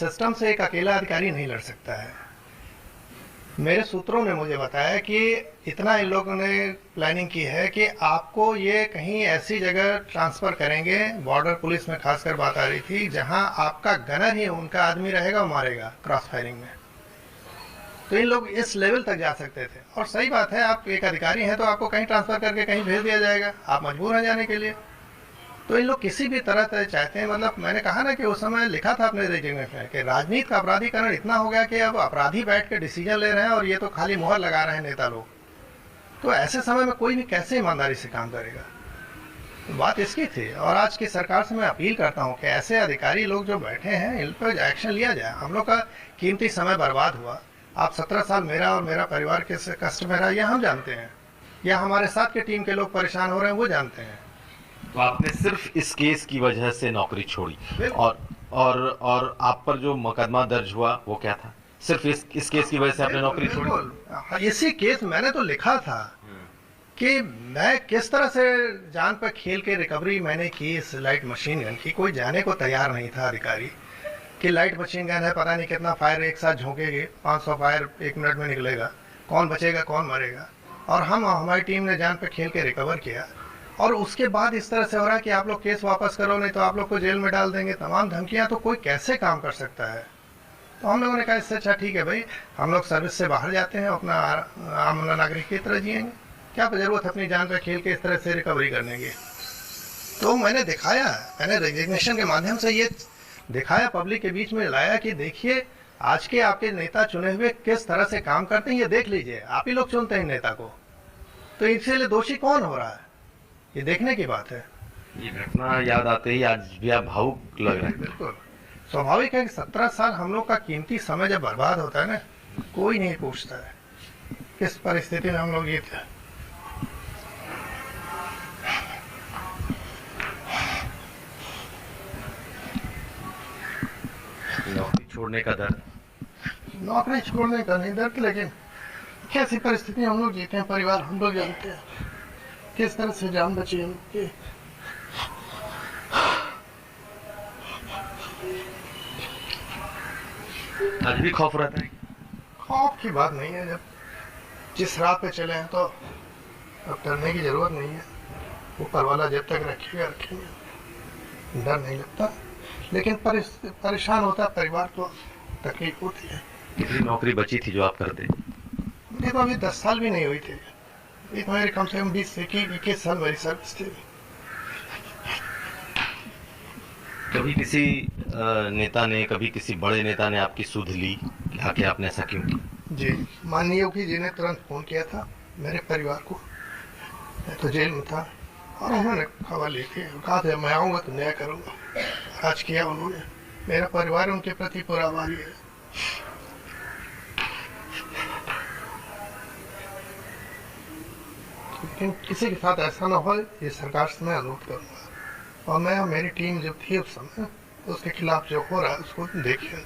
System से एक अकेला अधिकारी नहीं लड़ सकता है। मेरे सूत्रों ने मुझे बताया कि इतना इन लोगों ने प्लानिंग की है कि आपको ये कहीं ऐसी जगह ट्रांसफ़र करेंगे, बॉर्डर पुलिस में खासकर बात आ रही थी, जहां आपका गनर ही उनका आदमी रहेगा और मारेगा क्रॉस फायरिंग में। तो इन लोग इस लेवल तक जा सकते थे। और सही बात है, आप एक अधिकारी हैं तो आपको कहीं ट्रांसफ़र करके कहीं भेज दिया जाएगा, आप मजबूर हैं जाने के लिए। तो इन लोग किसी भी तरह से चाहते हैं, मतलब मैंने कहा ना कि उस समय लिखा था अपने रेजिग्नेशन में कि राजनीति का अपराधीकरण इतना हो गया कि अब अपराधी बैठ के डिसीजन ले रहे हैं और ये तो खाली मुहर लगा रहे हैं नेता लोग। तो ऐसे समय में कोई भी कैसे ईमानदारी से काम करेगा? तो बात इसकी थी। और आज की सरकार से मैं अपील करता हूँ कि ऐसे अधिकारी लोग जो बैठे हैं इन पर एक्शन लिया जाए। हम लोग का कीमती समय बर्बाद हुआ। आप 17 साल मेरा और मेरा परिवार के कष्ट में रहा, यह हम जानते हैं, या हमारे साथ के टीम के लोग परेशान हो रहे हैं वो जानते हैं। तो आपने सिर्फ इस केस की वजह से नौकरी छोड़ी, और आप पर जो मुकदमा दर्ज हुआ वो क्या था? सिर्फ इस केस की वजह से आपने नौकरी छोड़ी? इसी केस मैंने तो लिखा था कि मैं किस तरह से जान पर खेल के रिकवरी मैंने की इस लाइट मशीन गन की। कोई जाने को तैयार नहीं था अधिकारी कि लाइट मशीन गन है, पता नहीं कितना फायर एक साथ झोंकेगी, 500 फायर 1 मिनट में निकलेगा, कौन बचेगा कौन मरेगा। और हमारी टीम ने जान पर खेल के रिकवर किया। और उसके बाद इस तरह से हो रहा है कि आप लोग केस वापस करो नहीं तो आप लोग को जेल में डाल देंगे, तमाम धमकियां। तो कोई कैसे काम कर सकता है? तो हम लोगों ने कहा इससे अच्छा ठीक है भाई, हम लोग सर्विस से बाहर जाते हैं, अपना आम नागरिक की तरह जिएंगे, क्या जरूरत है अपनी जान पे खेल के इस तरह से रिकवरी करने की। तो मैंने दिखाया, मैंने रेजिग्नेशन के माध्यम से ये दिखाया, पब्लिक के बीच में लाया कि देखिए आज के आपके नेता चुने हुए किस तरह से काम करते हैं, ये देख लीजिए। आप ही लोग चुनते हैं नेता को, तो इसीलिए दोषी कौन हो रहा है ये देखने की बात है। ये घटना याद आते ही आज भी आप भावुक लग रहे हैं। बिल्कुल स्वाभाविक है कि 17 साल हम लोग का कीमती समय जब बर्बाद होता है ना, कोई नहीं पूछता है किस परिस्थिति में हम लोग ये थे। नौकरी छोड़ने का डर? नौकरी छोड़ने का नहीं डर, लेकिन कैसी परिस्थिति हम लोग जीते हैं, परिवार हम लोग जानते हैं, किस तरह से जान बची उनकी। आज भी खौफ रहता है? खौफ की बात नहीं है, जब जिस राह पे चले हैं तो अब डरने की जरूरत नहीं है। ऊपर वाला जब तक रखेगा रखेंगे, डर नहीं लगता। लेकिन परेशान होता है परिवार को, तकलीफ होती है। कितनी नौकरी बची थी जो आप करते? मुझे तो अभी 10 साल भी नहीं हुई थी, एक मेरे कम से कम 20-21 साल मेरी सर्विस थी। कभी किसी नेता ने, कभी किसी बड़े नेता ने आपकी सुध ली कि आपने ऐसा क्यों किया? जी, माननीय योगी जी ने तुरंत फोन किया था मेरे परिवार को, मैं तो जेल में था, और उन्होंने खबर ली थी, कहा था मैं आऊँगा तो न्याय करूँगा। आज किया उन्होंने, मेरा परिवार उनके प्रति पूरा आभारी है। लेकिन किसी के साथ ऐसा ना हो, ये सरकार से मैं अनुरोध करूँगा। और मैं, मेरी टीम जब थी उस समय, तो उसके खिलाफ जो हो रहा है उसको देखिए।